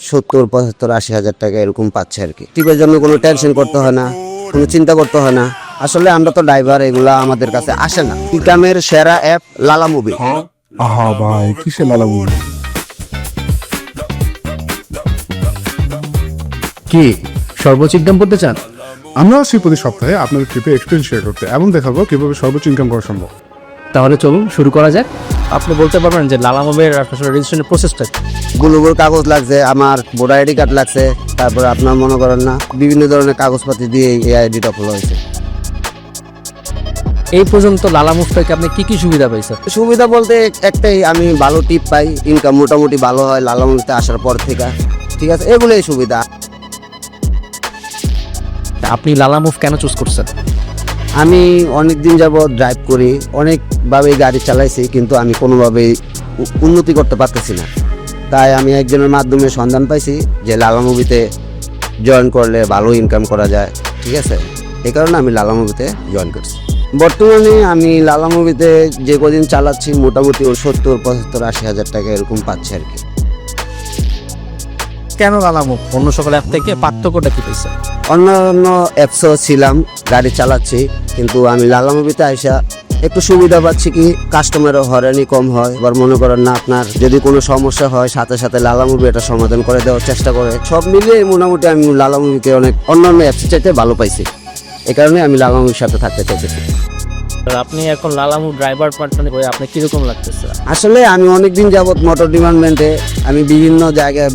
70, 75, 80 হাজার টাকা এরকম পাচ্ছে আর কি। টিপের জন্য কোনো টেনশন করতে হয় না, কোনো চিন্তা করতে হয় না। আসলে আমরা তো ড্রাইভার, এগুলা আমাদের কাছে আসে না। ইনকামের সেরা অ্যাপ লালা মুভি। আহা ভাই, কিসের লালা মুভি? কি সর্বোচ্চ ইনকাম করতে চান? আমরা আসছি প্রতি সপ্তাহে আপনাদের ট্রিপে এক্সপিরিয়েন্স শেয়ার করতে এবং দেখাবো কিভাবে সর্বোচ্চ ইনকাম করা সম্ভব। তাহলে চলুন শুরু করা যাক। আপনি বলতে পারবেন যে লালা মুভের আসলে রেজিস্ট্রেশনের প্রসেসটা? গুলোগুলো কাগজ লাগছে, আমার ভোটার আইডি কার্ড লাগছে, তারপরে আপনার মনে করেন না বিভিন্ন ধরনের কাগজপাতি দিয়ে এই আইডিটা খোলা হয়েছে। এই পর্যন্ত লালা মুভ থেকে আপনি কি কি সুবিধা পাইছেন? সুবিধা বলতে একটাই, আমি ভালো টিপ পাই, ইনকাম মোটামুটি ভালো হয় লালা মুভিতে আসার পর থেকে। ঠিক আছে, এগুলোই সুবিধা। আপনি লালা মুভ কেন চুজ করছেন? আমি অনেক দিন যাবত ড্রাইভ করি, অনেকভাবে গাড়ি চালাইছি, কিন্তু আমি কোনোভাবেই উন্নতি করতে পারতেছি না। তাই আমি একজনের মাধ্যমে সন্ধান পাইছি যে লালা মুভিতে জয়েন করলে ভালো ইনকাম করা যায়। ঠিক আছে, এই কারণে আমি লালা মুভিতে জয়েন করছি। বর্তমানে আমি লালা মুভিতে যে কদিন চালাচ্ছি মোটামুটি 70, 75, 80 হাজার টাকা এরকম পাচ্ছি আর কি। কেন লালা মুভ অন্য সকল অ্যাপ থেকে পার্থক্যটা কি পাইছেন? অন্যান্য অ্যাপসও ছিলাম, গাড়ি চালাচ্ছি, কিন্তু আমি লালা মুভিতে আইসা একটু সুবিধা পাচ্ছি কি, কাস্টমারও হয়রানি কম হয়। এবার মনে করেন না, আপনার যদি কোনো সমস্যা হয় সাথে সাথে লালা মুভি এটা সমাধান করে দেওয়ার চেষ্টা করে। সব মিলিয়ে মোটামুটি আমি লালা মুভিকে অনেক অন্যান্য অ্যাপসের চাইতে ভালো পাইছি। এই কারণে আমি লালা মুভির সাথে থাকতে চাইতেছি। আপনি এখন লালা মুভ ড্রাইভার পার্টনার হয়ে আপনি কিরকম লাগতেছে? আসলে আমি অনেকদিন যাবত মোটর ডিপার্টমেন্টে আমি বিভিন্ন জায়গায়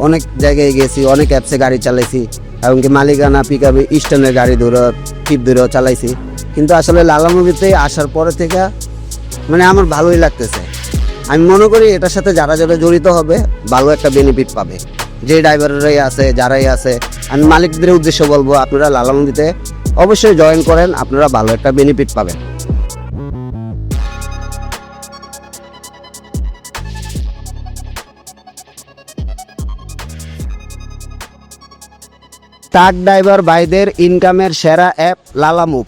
অনেক জায়গায় গেছি, অনেক অ্যাপসে গাড়ি চালাইছি, এমনকি মালিকানা পিকআপে স্ট্যান্ডের গাড়ি টিপ ধরেও চালাইছি। কিন্তু আসলে লালা মুভিতে আসার পরে থেকে মানে আমার ভালোই লাগতেছে। আমি মনে করি এটার সাথে যারা যারা জড়িত হবে ভালো একটা বেনিফিট পাবে। যে ড্রাইভাররাই আছে, যারাই আছে, আমি মালিকদের উদ্দেশ্য বলবো, আপনারা লালা মুভিতে অবশ্যই জয়েন করেন, আপনারা ভালো একটা বেনিফিট পাবেন। ট্রাক ড্রাইভার ভাইদের ইনকামের সেরা অ্যাপ লালা মুভ।